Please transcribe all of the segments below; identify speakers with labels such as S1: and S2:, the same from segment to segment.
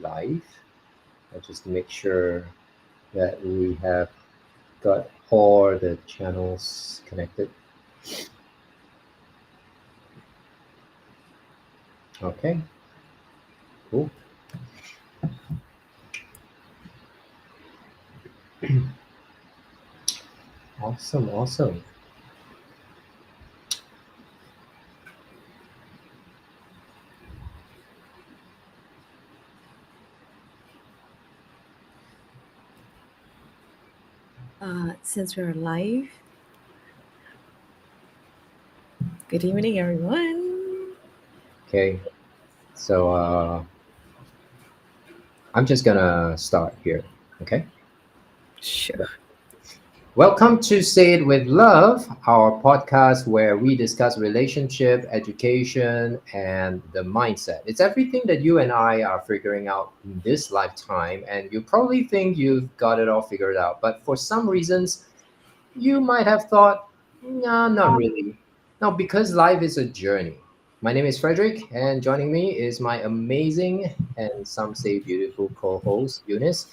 S1: live. Just to make sure that we have got all the channels connected. Okay, cool. Awesome, awesome.
S2: Since we're live, good evening, everyone.
S1: Okay, so I'm just gonna start here. Okay.
S2: Sure.
S1: Welcome to Say It With Love, our podcast where we discuss relationship, education, and the mindset. It's everything that you and I are figuring out in this lifetime, and you probably think you've got it all figured out. But for some reasons, you might have thought, nah, not really. Now, because life is a journey. My name is Frederick, and joining me is my amazing and some say beautiful co host, Eunice.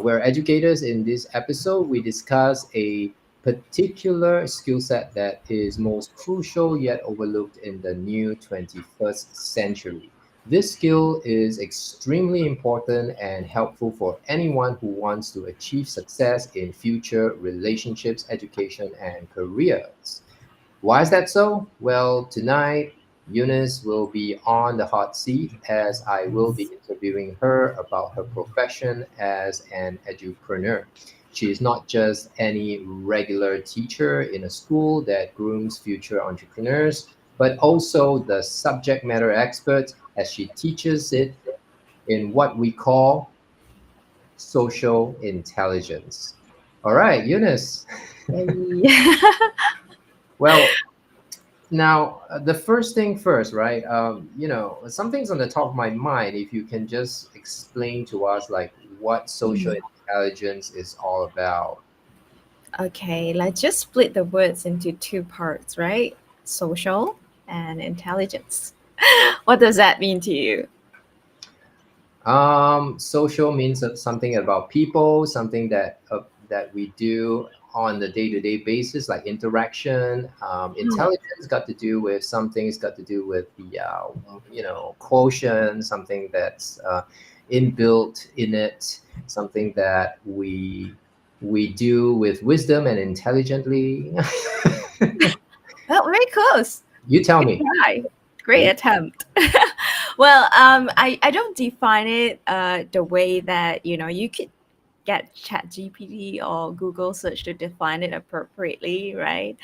S1: We're educators. In this episode, we discuss a particular skill set that is most crucial yet overlooked in the new 21st century. This skill is extremely important and helpful for anyone who wants to achieve success in future relationships, education, and careers. Why is that so? Well, tonight, Eunice will be on the hot seat as I will be interviewing her about her profession as an edupreneur. She is not just any regular teacher in a school that grooms future entrepreneurs, but also the subject matter expert as she teaches it in what we call social intelligence. All right, Eunice.
S2: Yeah.
S1: Well, now, the first thing first, right? Something's on the top of my mind. If you can just explain to us, like, what social intelligence is all about.
S2: Okay, let's just split the words into two parts, right? Social and intelligence. What does that mean to you?
S1: Social means that something about people, something that we do on the day-to-day basis, like interaction. Intelligence got to do with something. It's got to do with the quotient, something that's inbuilt in it, something that we do with wisdom and intelligently.
S2: Well, very close.
S1: You tell
S2: Good
S1: me.
S2: try. Great attempt. Well, I don't define it the way that you could get ChatGPT or Google search to define it appropriately, right?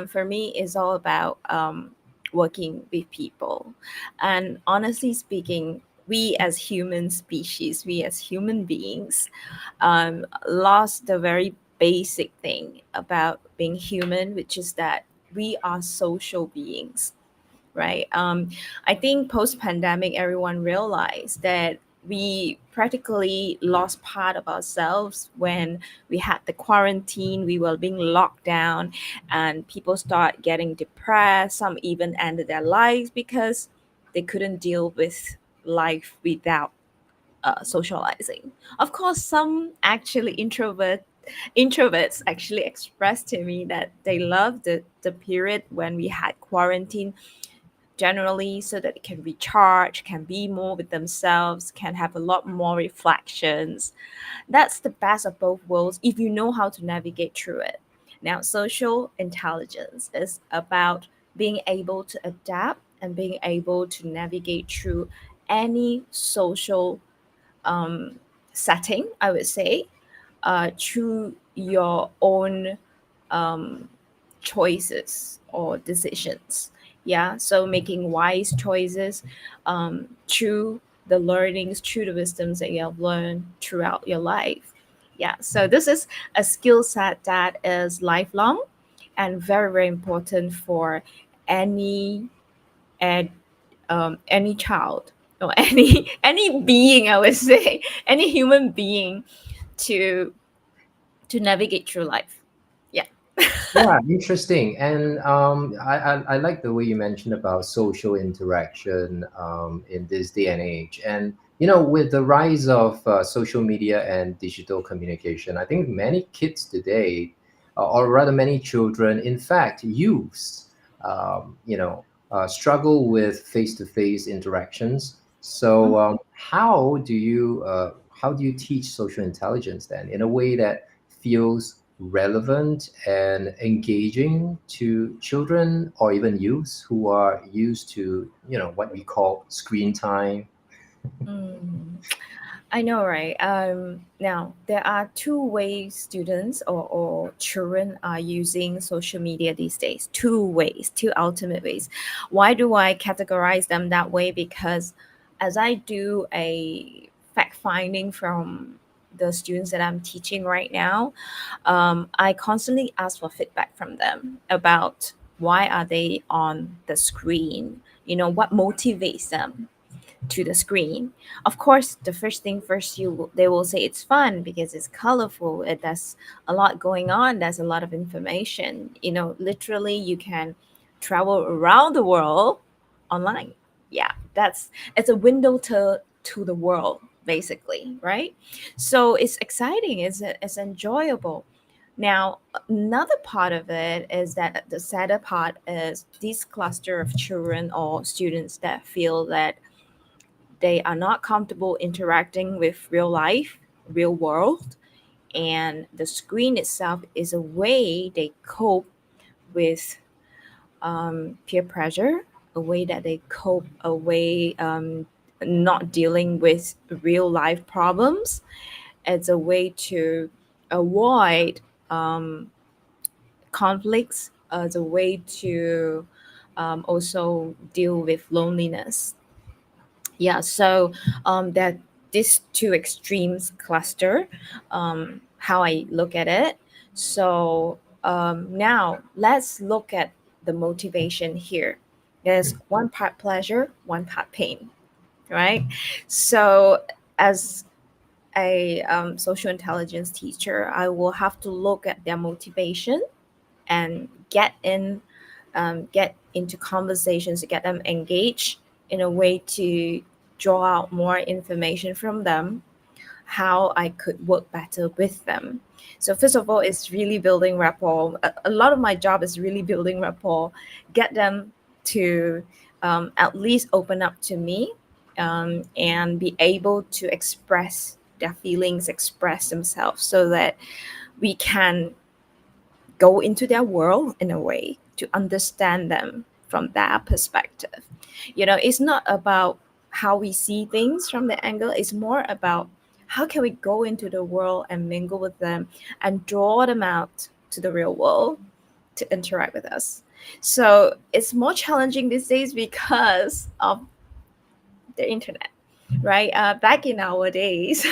S2: For me, it's all about working with people. And honestly speaking, we as human species, we as human beings, lost the very basic thing about being human, which is that we are social beings, right? I think post pandemic, everyone realized that we practically lost part of ourselves when we had the quarantine, we were being locked down, and people start getting depressed. Some even ended their lives because they couldn't deal with life without socializing. Of course, some actually introverts actually expressed to me that they loved the period when we had quarantine generally so that they can recharge, can be more with themselves, can have a lot more reflections. That's the best of both worlds if you know how to navigate through it. Now, social intelligence is about being able to adapt and being able to navigate through any social um, setting, I would say, through your own um, choices or decisions. Yeah, so making wise choices through the learnings, through the wisdoms that you have learned throughout your life. Yeah, so this is a skill set that is lifelong and very, very important for any any child or any being, I would say, any human being to navigate through life. Yeah.
S1: Yeah, interesting. And I like the way you mentioned about social interaction in this day and age. And With the rise of social media and digital communication, I think many kids today, or rather many children, in fact, youths, struggle with face-to-face interactions. So, how do you teach social intelligence then in a way that feels relevant and engaging to children or even youths who are used to, what we call screen time?
S2: Mm. I know, right? Now, there are two ways students or children are using social media these days. Two ways, two ultimate ways. Why do I categorize them that way? Because as I do a fact finding from the students that I'm teaching right now, I constantly ask for feedback from them about why are they on the screen. What motivates them to the screen. Of course, the first thing first, they will say it's fun because it's colorful. There's a lot going on. There's a lot of information. Literally, you can travel around the world online. Yeah, it's a window to the world, basically, right? So it's exciting. It's enjoyable. Now, another part of it is that the sadder part is this cluster of children or students that feel that they are not comfortable interacting with real life, real world, and the screen itself is a way they cope with peer pressure, a way that they cope, a way not dealing with real life problems. It's a way to avoid um, conflicts, as a way to also deal with loneliness. Yeah, so that these two extremes cluster how I look at it. So now let's look at the motivation here. There's one part pleasure, one part pain, right? So as a social intelligence teacher, I will have to look at their motivation and get into conversations to get them engaged in a way to draw out more information from them, how I could work better with them. So first of all, it's really building rapport. A lot of my job is really building rapport, get them to at least open up to me, and be able to express their feelings, express themselves, so that we can go into their world in a way to understand them from that perspective. It's not about how we see things from the angle, it's more about how can we go into the world and mingle with them and draw them out to the real world to interact with us. So it's more challenging these days because of the internet, right? Back in our days,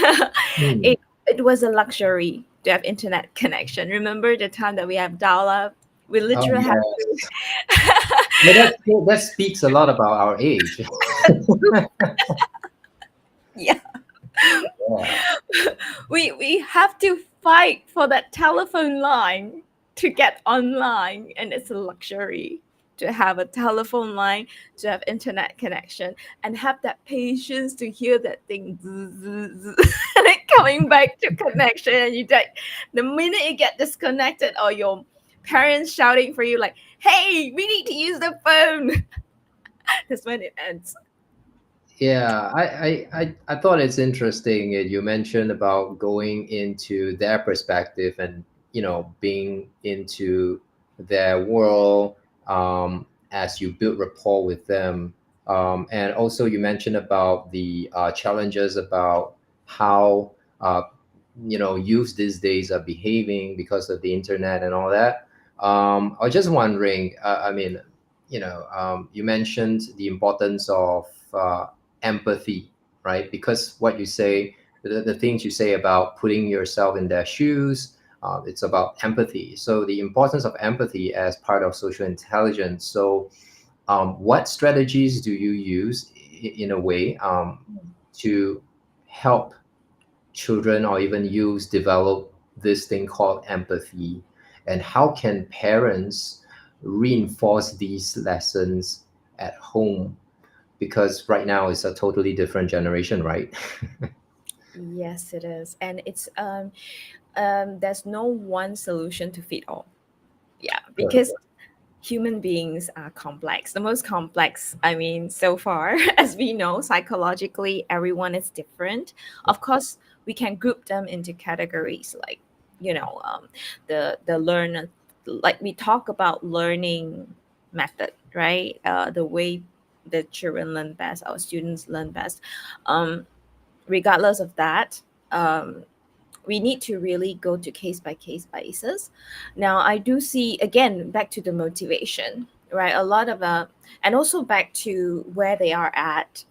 S1: Hmm.
S2: it was a luxury to have internet connection. Remember the time that we have dial up? We
S1: Oh,
S2: literally have
S1: yes.
S2: to.
S1: Well, that speaks a lot about our age.
S2: Yeah,
S1: Yeah.
S2: we have to fight for that telephone line to get online, and it's a luxury to have a telephone line, to have internet connection, and have that patience to hear that thing zzz, zzz, zzz, and it coming back to connection, and you like the minute you get disconnected or your parents shouting for you like, hey, we need to use the phone. That's when it ends.
S1: Yeah, I thought it's interesting that you mentioned about going into their perspective and being into their world, as you build rapport with them, and also you mentioned about the challenges about how youth these days are behaving because of the internet and all that. I was just wondering. I mean, you mentioned the importance of empathy, right? Because what you say, the things you say about putting yourself in their shoes, it's about empathy. So the importance of empathy as part of social intelligence. So, what strategies do you use in a way to help children or even youth develop this thing called empathy? And how can parents reinforce these lessons at home? because right now it's a totally different generation, right?
S2: Yes, it is, and it's there's no one solution to fit all. Yeah,
S1: Correct.
S2: because human beings are complex. The most complex, I mean, so far, as we know, psychologically, everyone is different. Of course, we can group them into categories like, you know, the learner, like we talk about learning method, right? The way the children learn best, our students learn best. Um, Regardless of that, we need to really go to case by case basis. Now, I do see again back to the motivation, right? A lot of and also back to where they are at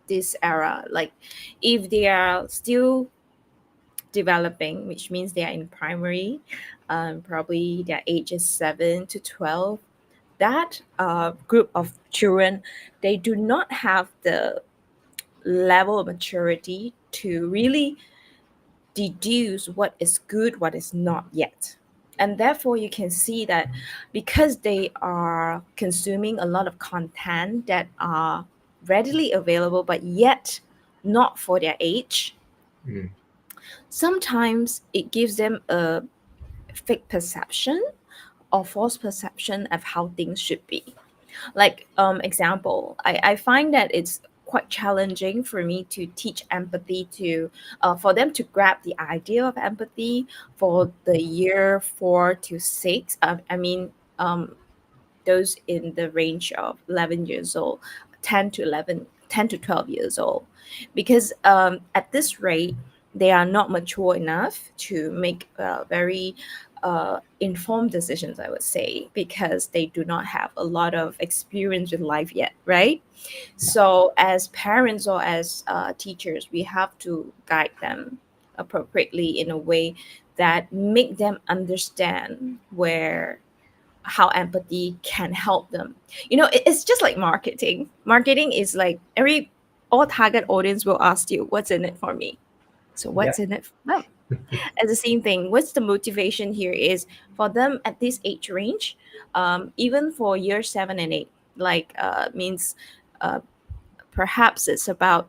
S2: this era. Like, if they are still developing, which means they are in primary, probably their age is 7 to 12. That group of children, they do not have the level of maturity to really deduce what is good, what is not yet. And therefore, you can see that because they are consuming a lot of content that are readily available, but yet not for their age,
S1: Mm.
S2: sometimes it gives them a fake perception or false perception of how things should be. Like, example, I find that it's quite challenging for me to teach empathy to for them to grab the idea of empathy for the year 4 to 6. I mean, those in the range of 11 years old, 10 to 11, 10 to 12 years old, because at this rate they are not mature enough to make very informed decisions, I would say, because they do not have a lot of experience with life yet, right? So as parents or as teachers, we have to guide them appropriately in a way that make them understand where how empathy can help them. It's just like marketing. Marketing is like every all target audience will ask you, what's in it for me? So
S1: Yeah.
S2: what's in it for them? As the same thing, what's the motivation here is for them at this age range, even for year 7 and 8, like means uh, perhaps it's about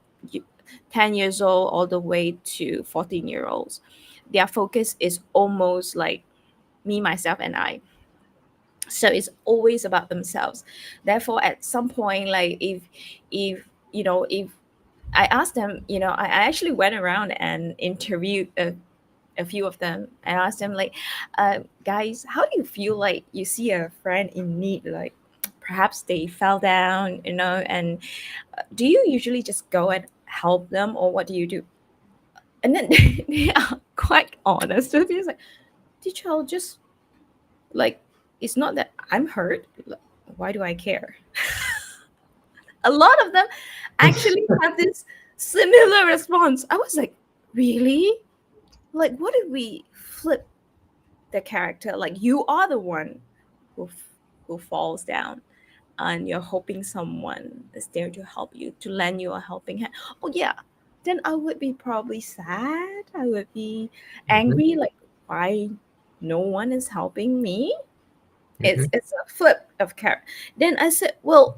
S2: 10 years old all the way to 14-year olds. Their focus is almost like me, myself, and I. So it's always about themselves. Therefore, at some point, like if if I asked them, I actually went around and interviewed a few of them. I asked them, like, guys, how do you feel like you see a friend in need, like perhaps they fell down, and do you usually just go and help them, or what do you do? And then they are quite honest with me. It's like, teacher, I'll just, like, it's not that I'm hurt. Why do I care? A lot of them actually have this similar response. I was like, really? Like, what if we flip the character? Like, you are the one who falls down, and you're hoping someone is there to help you, to lend you a helping hand. Oh yeah, then I would be probably sad. I would be
S1: Hmm.
S2: angry. Like, why no one is helping me?
S1: Hmm.
S2: It's a flip of character. Then I said, well,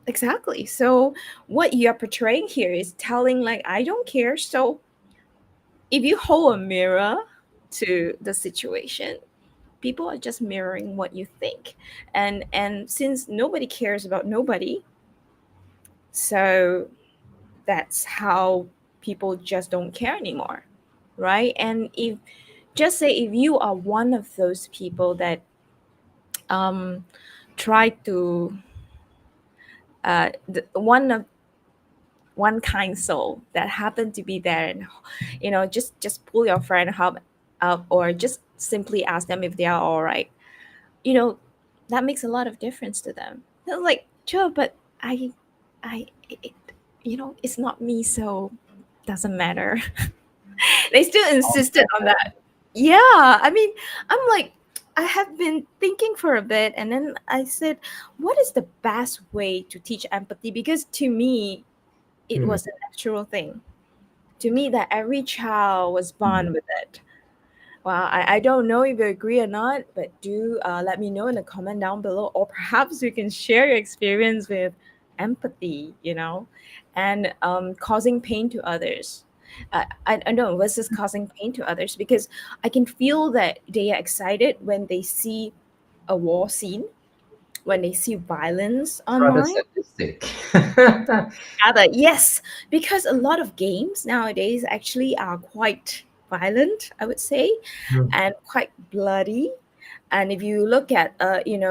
S2: exactly. So what you're portraying here is telling, like, I don't care. So if you hold a mirror to the situation, people are just mirroring what you think. And since nobody cares about nobody, so that's how people just don't care anymore, right? And if, just say, if you are one of those people that um try to one kind soul that happened to be there, and just pull your friend up, or just simply ask them if they are all right, you know that makes a lot of difference to them. They're like, sure, but I it, it's not me, so doesn't matter. They still insisted on that. Yeah, I mean, I'm like, I have been thinking for a bit, and then I said, what is the best way to teach empathy? Because to me, it
S1: Mm.
S2: was a natural thing. To me, that every child was born with it. Well, I don't know if you agree or not, but do let me know in the comment down below, or perhaps you can share your experience with empathy, and causing pain to others. I know versus causing pain to others, because I can feel that they are excited when they see a war scene, when they see violence
S1: It's rather
S2: online.
S1: sadistic.
S2: Rather, yes, because a lot of games nowadays actually are quite violent, I would say,
S1: Mm.
S2: and quite bloody. And if you look at,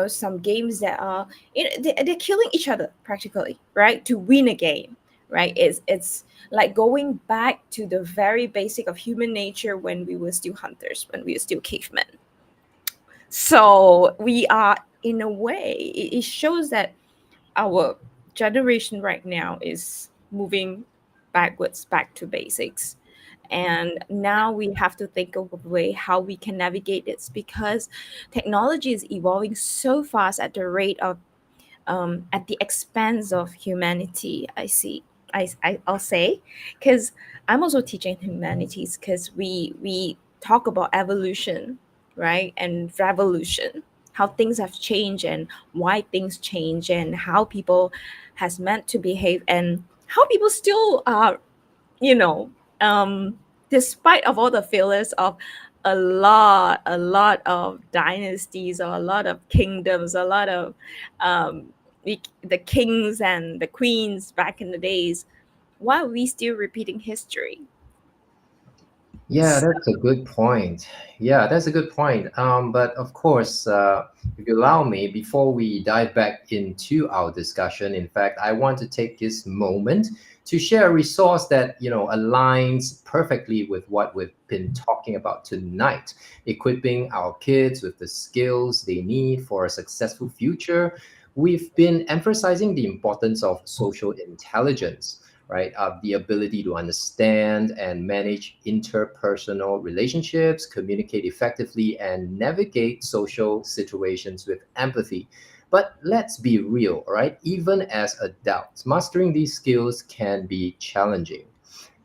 S2: some games that are, they're killing each other practically, right, to win a game, right? It's like going back to the very basic of human nature when we were still hunters, when we were still cavemen. So we are, in a way, it shows that our generation right now is moving backwards, back to basics. And now we have to think of a way how we can navigate this, because technology is evolving so fast at the rate of, at the expense of humanity. I'll say, because I'm also teaching humanities, because we talk about evolution, right, and revolution, how things have changed and why things change and how people has meant to behave and how people still are, you know, despite of all the failures of a lot of dynasties, or a lot of kingdoms, a lot of the kings and the queens back in the days, why are we still repeating history?
S1: Yeah,
S2: So,
S1: that's a good point. Yeah, that's a good point. But of course, if you allow me, before we dive back into our discussion, in fact, I want to take this moment to share a resource that aligns perfectly with what we've been talking about tonight, equipping our kids with the skills they need for a successful future. We've been emphasizing the importance of social intelligence, right? The ability to understand and manage interpersonal relationships, communicate effectively, and navigate social situations with empathy. But let's be real, right? Even as adults, mastering these skills can be challenging.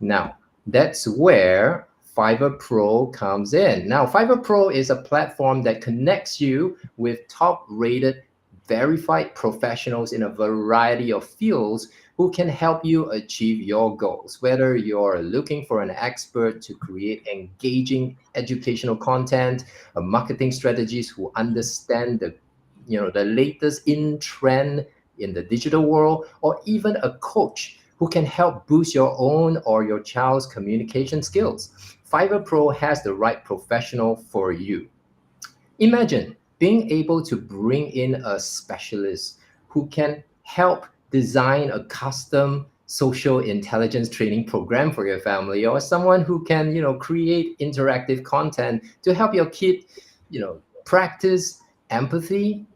S1: Now, that's where Fiverr Pro comes in. Now, Fiverr Pro is a platform that connects you with top rated, verified professionals in a variety of fields who can help you achieve your goals. Whether you're looking for an expert to create engaging educational content, a marketing strategist who understand the latest in trend in the digital world, or even a coach who can help boost your own or your child's communication skills, Fiverr Pro has the right professional for you. Imagine being able to bring in a specialist who can help design a custom social intelligence training program for your family, or someone who can, create interactive content to help your kid, practice empathy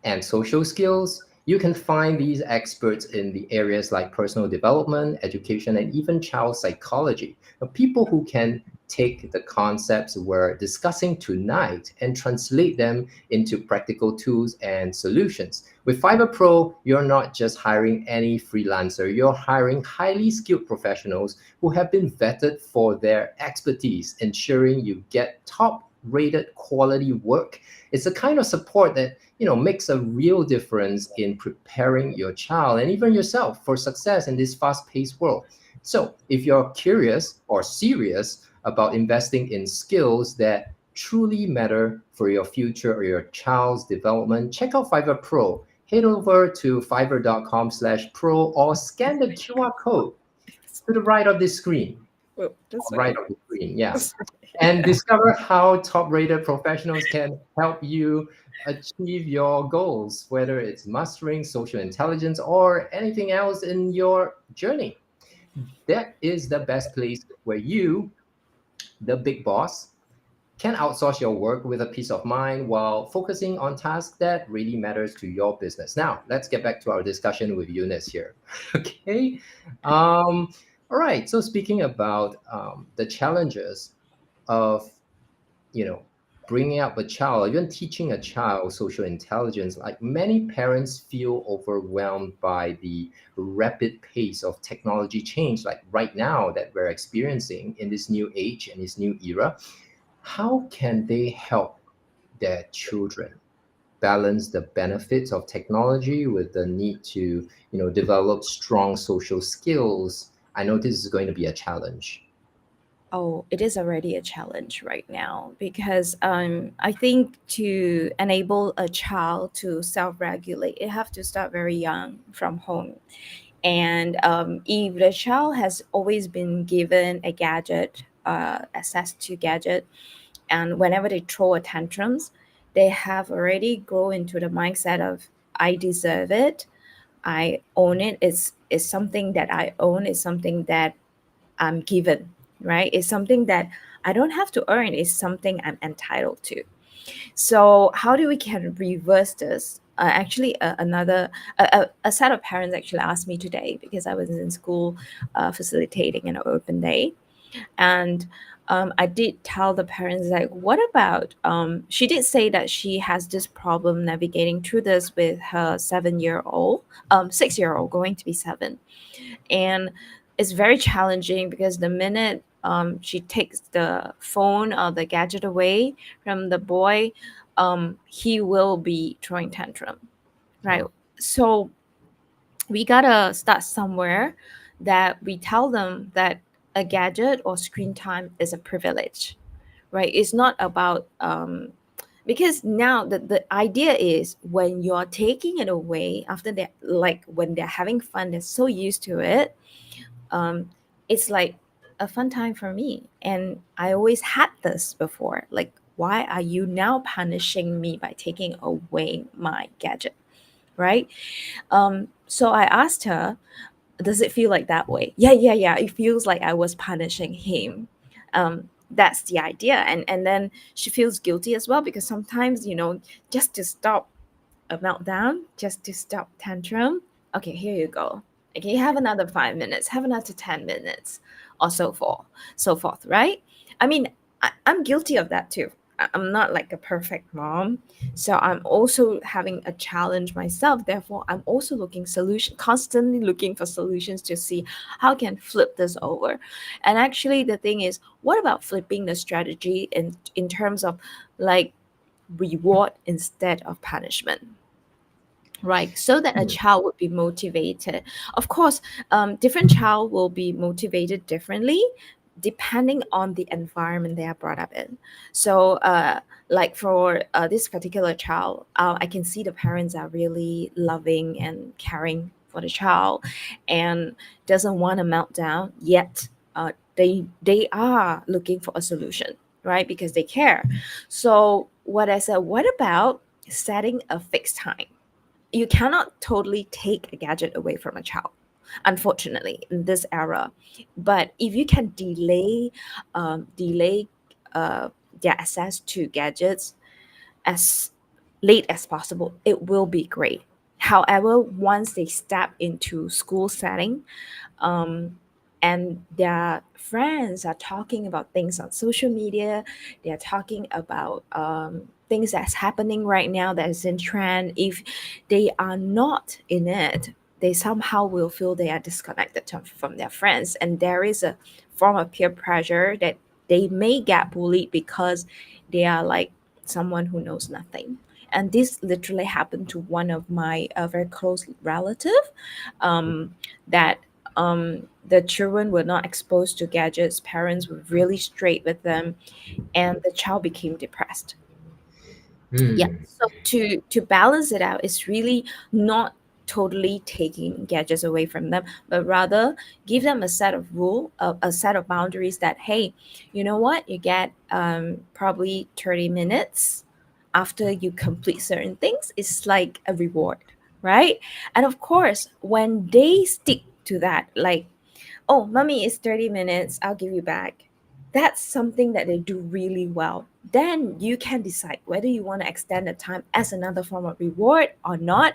S1: and social skills. You can find these experts in the areas like personal development, education, and even child psychology. Now, people who can take the concepts we're discussing tonight and translate them into practical tools and solutions. With Fiverr Pro, you're not just hiring any freelancer, you're hiring highly skilled professionals who have been vetted for their expertise, ensuring you get top rated quality work. It's a kind of support that makes a real difference in preparing your child and even yourself for success in this fast-paced world. So if you're curious or serious about investing in skills that truly matter for your future or your child's development, check out Fiverr Pro. Head over to fiverr.com/pro or scan the QR code to the right of the screen.
S2: well, that's
S1: Right
S2: right.
S1: of the screen, yeah,
S2: That's
S1: and
S2: right.
S1: discover how top rated professionals can help you achieve your goals, whether it's mastering social intelligence or anything else in your journey. That is the best place where you, the big boss, can outsource your work with a peace of mind while focusing on tasks that really matters to your business. Now, let's get back to our discussion with Eunice here. Okay. Um, all right. So speaking about the challenges of you know bringing up a child, even teaching a child social intelligence, like many parents feel overwhelmed by the rapid pace of technology change, like right now that we're experiencing in this new age and this new era. How can they help their children balance the benefits of technology with the need to, develop strong social skills, I know this is going to be a challenge.
S2: Oh, it is already a challenge right now because I think to enable a child to self-regulate, it have to start very young from home. And if the child has always been given a gadget, access to gadget, and whenever they throw a tantrums, they have already grown into the mindset of I deserve it, I own it. It's something that I own. It's something that I'm given, right? It's something that I don't have to earn. It's something I'm entitled to. So how do we can reverse this? Actually, a set of parents actually asked me today because I was in school facilitating an open day, and I did tell the parents like, what about? She did say that she has this problem navigating through this with her 7 year old, 6 year old going to be seven, and it's very challenging because the minute she takes the phone or the gadget away from the boy, he will be throwing tantrum, right?
S1: Oh.
S2: So we gotta start somewhere, that we tell them that a gadget or screen time is a privilege, right? It's not about because now the idea is when you're taking it away after they like when they're having fun, they're so used to it, um, it's like a fun time for me. And I always had this before. Like, why are you now punishing me by taking away my gadget? Right? So I asked her, does it feel like that way? Yeah, yeah, yeah. It feels like I was punishing him. Um, that's the idea. And then she feels guilty as well because sometimes, just to stop a meltdown, just to stop tantrum. Okay, here you go. Okay, have another 5 minutes, have another 10 minutes, or so forth, right? I mean, I'm guilty of that too. I'm not like a perfect mom, so I'm also having a challenge myself. Therefore, I'm also constantly looking for solutions to see how I can flip this over. And actually, the thing is, what about flipping the strategy in terms of like reward instead of punishment, right? So that a
S1: Hmm.
S2: child would be motivated. Of course, different child will be motivated differently depending on the environment they are brought up in. So like for this particular child, I can see the parents are really loving and caring for the child and doesn't want to melt down yet. They are looking for a solution, right? Because they care. So what I said, what about setting a fixed time? You cannot totally take a gadget away from a child, unfortunately, in this era. But if you can delay uh, their access to gadgets as late as possible, it will be great. However, once they step into school setting, um, and their friends are talking about things on social media, they are talking about things that's happening right now that is in trend, if they are not in it, they somehow will feel they are disconnected from their friends, and there is a form of peer pressure that they may get bullied because they are like someone who knows nothing. And this literally happened to one of my very close relative, um, that um, the children were not exposed to gadgets, parents were really straight with them, and the child became depressed. Yeah,
S1: Hmm.
S2: so to balance it out, it's really not totally taking gadgets away from them, but rather give them a set of a set of boundaries that, hey, you know what, you get probably 30 minutes after you complete certain things. It's like a reward, right? And of course, when they stick to that, like, oh, mommy, it's 30 minutes, I'll give you back. That's something that they do really well. Then you can decide whether you want to extend the time as another form of reward or not,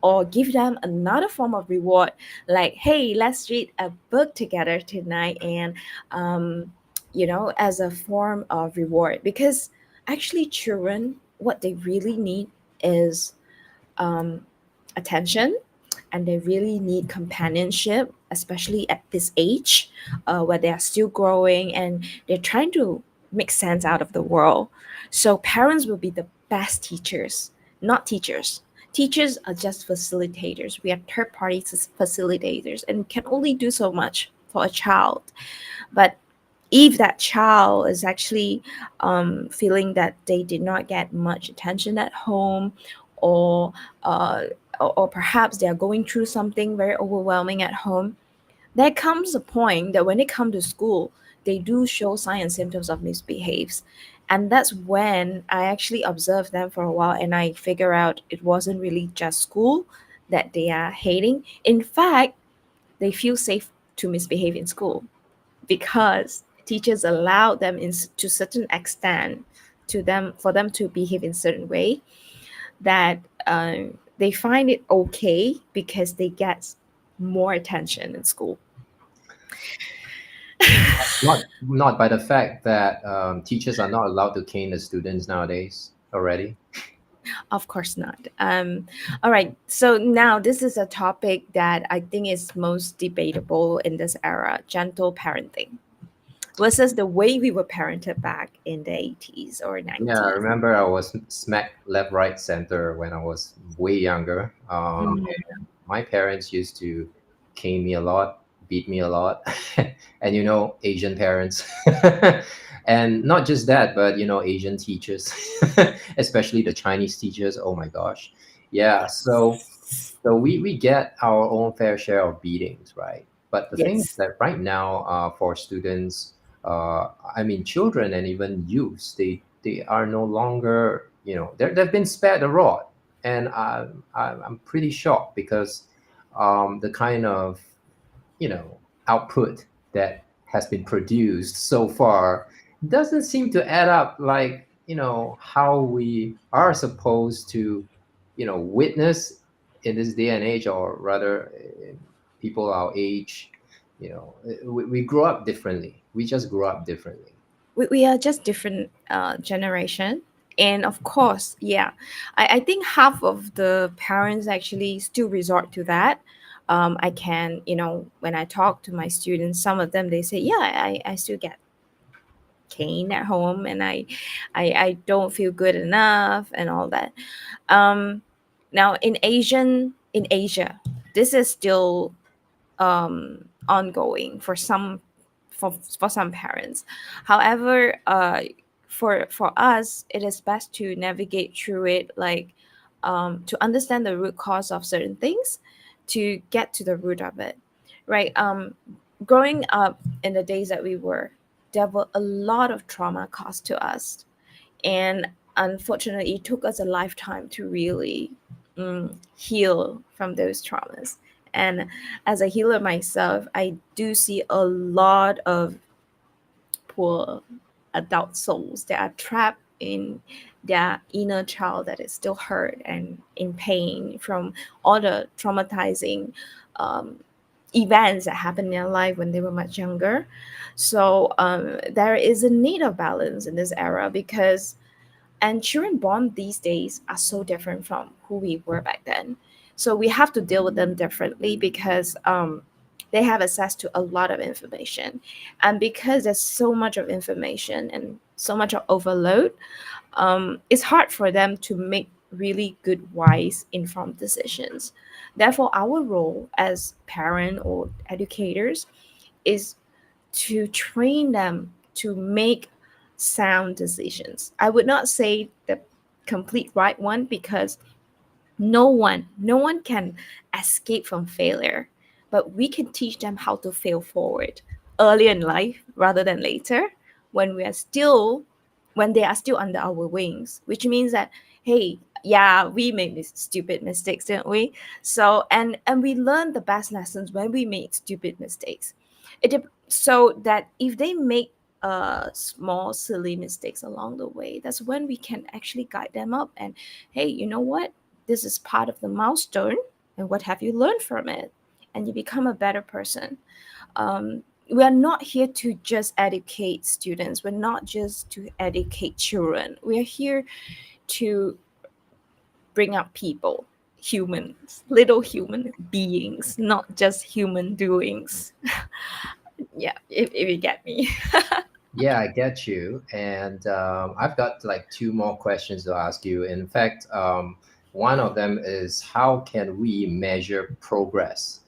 S2: or give them another form of reward, like, hey, let's read a book together tonight, and as a form of reward. Because actually, children, what they really need is um, attention, and they really need companionship, especially at this age, where they are still growing and they're trying to make sense out of the world. So parents will be the best teachers, not teachers. Teachers are just facilitators. We are third party facilitators and can only do so much for a child. But if that child is actually feeling that they did not get much attention at home, or, uh, or perhaps they are going through something very overwhelming at home, there comes a point that when they come to school, they do show signs and symptoms of misbehaves. And that's when I actually observe them for a while and I figure out it wasn't really just school that they are hating. In fact, they feel safe to misbehave in school because teachers allow them to certain extent to them for them to behave in certain way that they find it okay because they get more attention in school.
S1: Not by the fact that teachers are not allowed to cane the students nowadays already.
S2: Of course not. All right. So now this is a topic that I think is most debatable in this era: gentle parenting versus the way we were parented back in the 80s or
S1: Yeah, I
S2: 90s.
S1: remember I was smack left, right, center when I was way younger.
S2: Mhm.
S1: My parents used to cane me a lot, beat me a lot, and Asian parents, and not just that, but Asian teachers, especially the Chinese teachers. Oh my gosh, yeah. So we get our own fair share of beatings, right? But the thing is
S2: Yes.
S1: that right now, for students, I mean children and even youths, they are no longer, they've been spared the rod, and I'm pretty shocked because the kind of output that has been produced so far doesn't seem to add up like how we are supposed to witness in this day and age, or rather people our age. We grow up differently, we just grow up differently.
S2: We are just different generation. And of course, yeah, I think half of the parents actually still resort to that. I can, when I talk to my students, some of them, they say, yeah, I still get cane at home and I don't feel good enough and all that. um Now in Asia, this is still ongoing for some, for some parents. However, for us, it is best to navigate through it, like to understand the root cause of certain things, to get to the root of it, right? Growing up in the days that we were, there were a lot of trauma caused to us, and unfortunately it took us a lifetime to really heal from those traumas. And as a healer myself, I do see a lot of poor adult souls that are trapped in their inner child that is still hurt and in pain from all the traumatizing um, events that happened in their life when they were much younger. So there is a need of balance in this era, because and children born these days are so different from who we were back then. So we have to deal with them differently because they have access to a lot of information. And because there's so much of information and so much of overload, it's hard for them to make really good, wise, informed decisions. Therefore, our role as parent or educators is to train them to make sound decisions. I would not say the complete right one, because no one can escape from failure, but we can teach them how to fail forward early in life rather than later, when we are still when they are still under our wings, which means that, hey, yeah, we made these stupid mistakes, didn't we? So and we learn the best lessons when we make stupid mistakes. So that if they make small silly mistakes along the way, that's when we can actually guide them up and, hey, you know what, this is part of the milestone, and what have you learned from it? And you become a better person. We are not here to just educate students. We're not just to educate children. We are here to bring up people, humans, little human beings, not just human doings. Yeah, if you get me.
S1: Yeah, I get you. And I've got like two more questions to ask you. In fact, One of them is how can we measure progress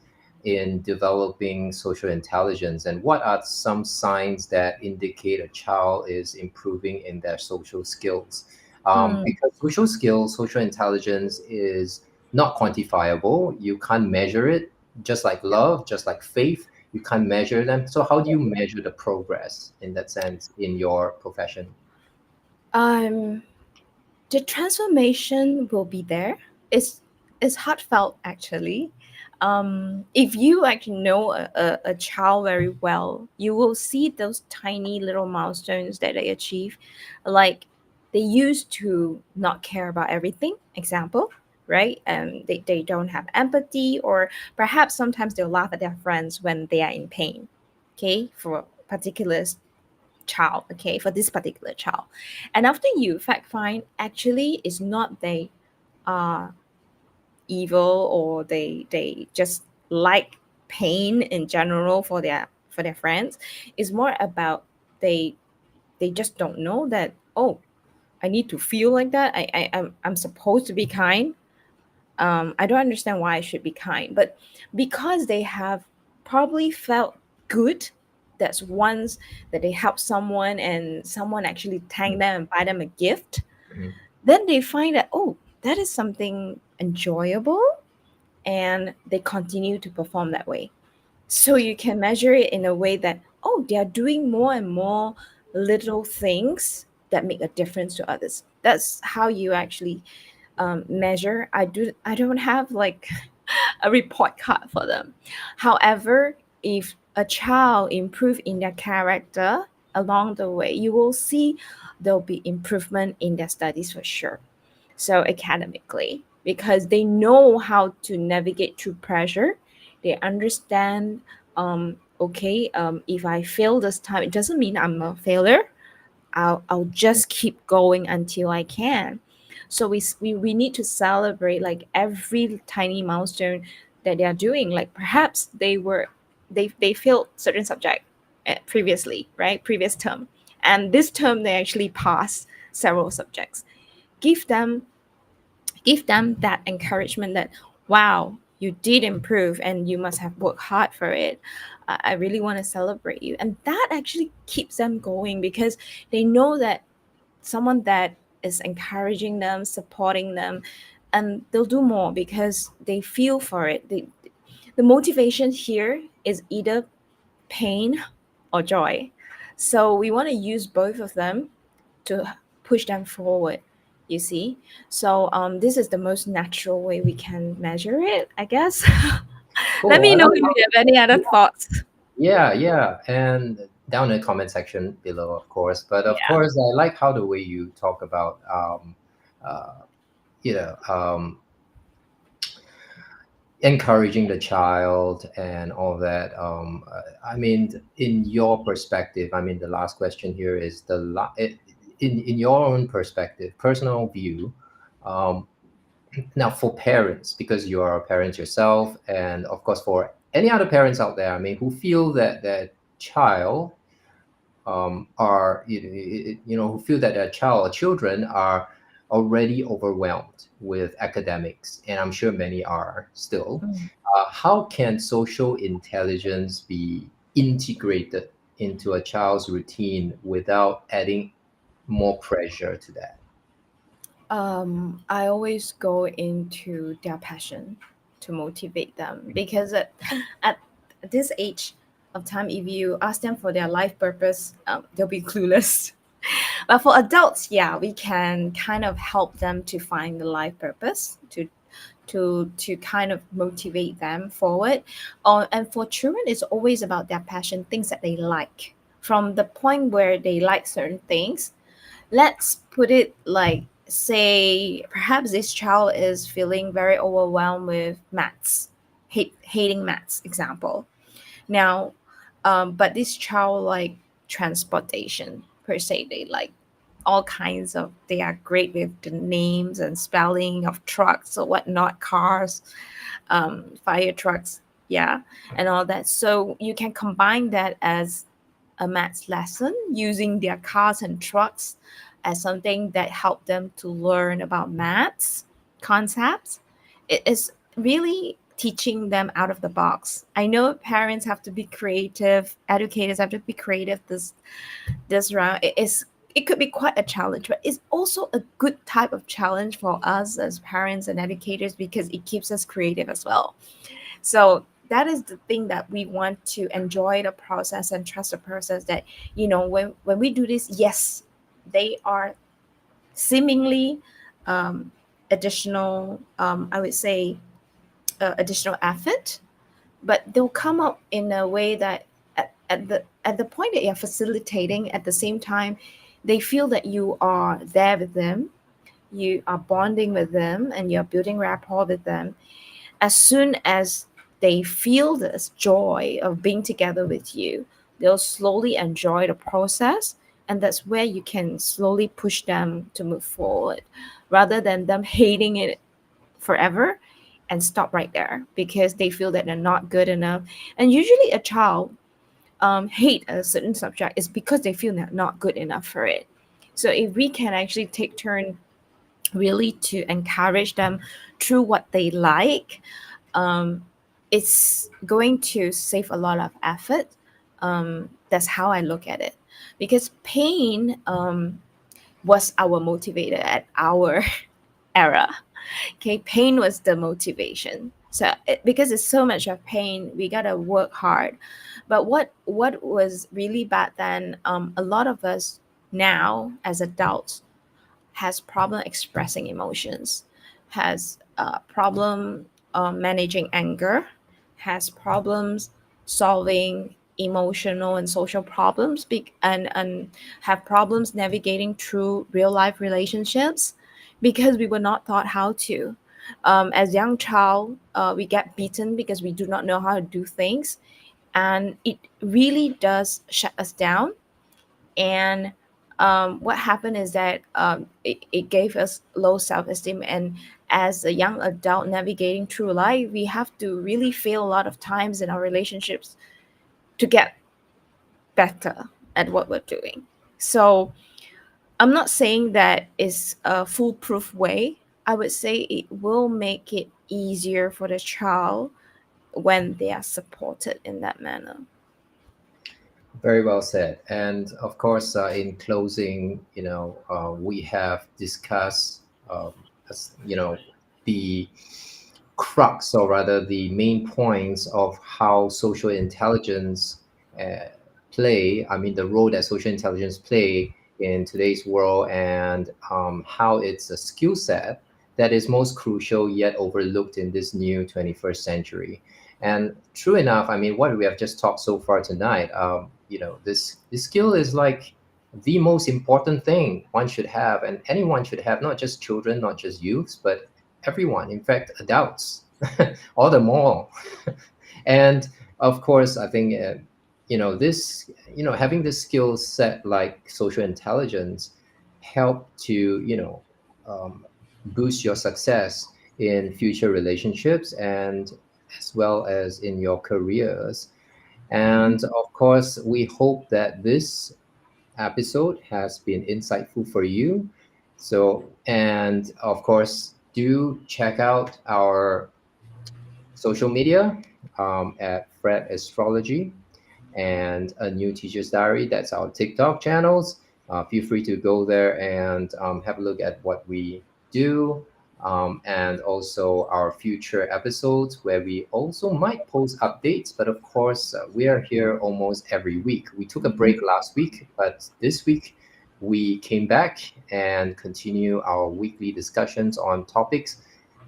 S1: in developing social intelligence, and what are some signs that indicate a child is improving in their social skills?
S2: Mm,
S1: Because social skills, social intelligence is not quantifiable. You can't measure it, just like love, just like faith. You can't measure them. So, how do you measure the progress in that sense in your profession?
S2: um, the transformation will be there. It's heartfelt actually. If you actually know a child very well, you will see those tiny little milestones that they achieve. Like they used to not care about everything, example, right? They don't have empathy, or perhaps sometimes they'll laugh at their friends when they are in pain. Okay, for particular child, okay, for this particular child. And after you fact find, actually it's not they are evil, or they just like pain in general for their friends. It's more about they they just don't know that, oh, I need to feel like that. I'm supposed to be kind. I don't understand why I should be kind, but because they have probably felt good, that's once that they help someone and someone actually thank them and buy them a gift,
S1: Mhm.
S2: then they find that, oh, that is something enjoyable, and they continue to perform that way. So you can measure it in a way that, oh, they are doing more and more little things that make a difference to others. That's how you actually measure. I don't have like a report card for them. However, if a child improve in their character along the way, you will see there'll be improvement in their studies for sure. So academically, because they know how to navigate through pressure, they understand. Okay, if I fail this time, it doesn't mean I'm a failure. I'll just keep going until I can. So we need to celebrate like every tiny milestone that they are doing. Like perhaps they failed certain subject previously, right? Previous term. And this term they actually passed several subjects. Give them give them that encouragement that, wow, you did improve and you must have worked hard for it. I really want to celebrate you. And that actually keeps them going, because they know that someone that is encouraging them, supporting them, and they'll do more because they feel for it. The motivation here is either pain or joy. So we want to use both of them to push them forward, you see. So this is the most natural way we can measure it, I guess. Let
S1: Cool.
S2: me
S1: I
S2: know
S1: like
S2: if
S1: how,
S2: you have any other thoughts.
S1: yeah, yeah. And down in the comment section below, of course. But of
S2: Yeah.
S1: course, I like how the way you talk about, uh, you know, encouraging the child and all that. I mean, in your perspective, I mean, the last question here is in your own perspective, personal view. Um, Now, for parents, because you are a parent yourself, and of course, for any other parents out there, I mean, who feel that their child are, who feel that their child or children are already overwhelmed with academics, and I'm sure many are still.
S2: Mm.
S1: How can social intelligence be integrated into a child's routine without adding more pressure to that?
S2: I always go into their passion to motivate them, because at this age of time, if you ask them for their life purpose, they'll be clueless. But for adults, yeah, we can kind of help them to find the life purpose, to kind of motivate them forward. And for children, it's always about their passion, things that they like. From the point where they like certain things, let's put it like, say perhaps this child is feeling very overwhelmed with maths, hating maths, example. Now, but this child like transportation per se. They like all kinds of. They are great with the names and spelling of trucks or whatnot, cars, fire trucks, yeah, and all that. So you can combine that as a maths lesson using their cars and trucks as something that help them to learn about maths. concepts. It is really teaching them out of the box. I know parents have to be creative, educators have to be creative this round. It could be quite a challenge, but it's also a good type of challenge for us as parents and educators because it keeps us creative as well. So that is the thing that we want to enjoy the process and trust the process that, when we do this, yes, they are seemingly um, additional, I would say, additional effort, but they'll come up in a way that at the point that you're facilitating, at the same time, they feel that you are there with them, you are bonding with them, and you're building rapport with them. As soon as they feel this joy of being together with you, they'll slowly enjoy the process. And that's where you can slowly push them to move forward rather than them hating it forever and stop right there because they feel that they're not good enough. And usually, a child hate a certain subject is because they feel they're not good enough for it. So, if we can actually take turn really to encourage them through what they like, um, it's going to save a lot of effort. That's how I look at it. Because pain was our motivator at our era. Okay, pain was the motivation. So because it's so much of pain, we gotta work hard. But what was really bad then? A lot of us now as adults has problem expressing emotions, has problem managing anger, has problems solving emotional and social problems, and have problems navigating through real life relationships because we were not taught how to. As young child, we get beaten because we do not know how to do things, and it really does shut us down. And what happened is that it gave us low self-esteem. And as a young adult navigating through life, we have to really fail a lot of times in our relationships to get better at what we're doing. So I'm not saying that is a foolproof way. I would say it will make it easier for the child when they are supported in that manner.
S1: Very well said. And of course, in closing, we have discussed, the crux, or rather the main points of how social intelligence uh, I mean, the role that social intelligence play in today's world, and how it's a skill set that is most crucial yet overlooked in this new 21st century. And true enough, I mean, what we have just talked so far tonight, this skill is like the most important thing one should have, and anyone should have, not just children, not just youths, but everyone, in fact, adults, all the more. And of course, I think, having this skill set like social intelligence help to, boost your success in future relationships, and as well as in your careers. And of course, we hope that this episode has been insightful for you. So, and of course, do check out our social media, at Fred Astrology and A New Teacher's Diary. That's our TikTok channels. Feel free to go there and have a look at what we do, and also our future episodes where we also might post updates. But of course, we are here almost every week. We took a break last week, but this week we came back and continue our weekly discussions on topics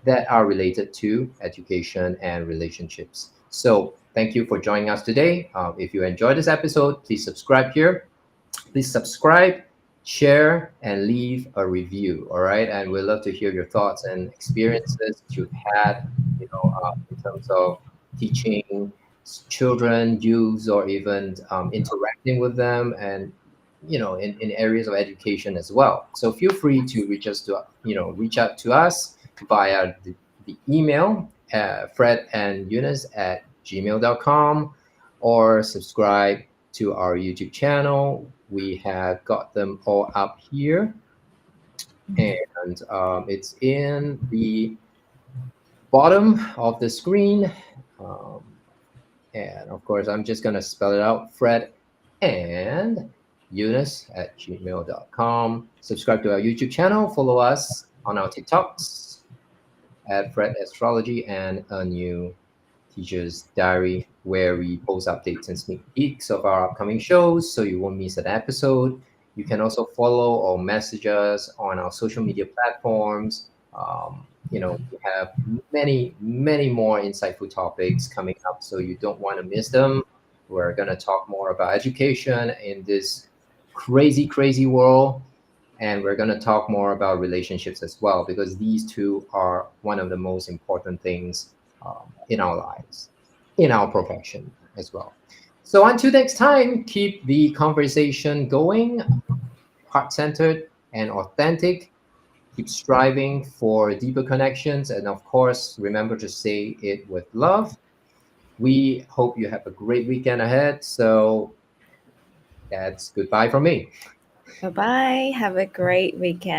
S1: that are related to education and relationships. So, thank you for joining us today. If you enjoyed this episode, please subscribe here. Please subscribe, share, and leave a review. All right, and we'd love to hear your thoughts and experiences that you've had, in terms of teaching children, youths, or even interacting with them, and in areas of education as well. So feel free to reach out to us via the email, Fred and Eunice at gmail.com, or subscribe to our YouTube channel. We have got them all up here. and it's in the bottom of the screen. Um, and of course, I'm just going to spell it out, Fred and Eunice at gmail.com. Subscribe to our YouTube channel. Follow us on our TikToks at Fred Astrology and a new teacher's diary where we post updates and sneak peeks of our upcoming shows so you won't miss an episode. You can also follow or message us on our social media platforms. We have many, many more insightful topics coming up, so you don't want to miss them. We're going to talk more about education in this crazy, crazy world. And we're going to talk more about relationships as well, because these two are one of the most important things in our lives, in our profession as well. So until next time, keep the conversation going, heart centered and authentic. Keep striving for deeper connections. And of course, remember to say it with love. We hope you have a great weekend ahead. So that's goodbye from me.
S2: Bye bye. Have a great weekend.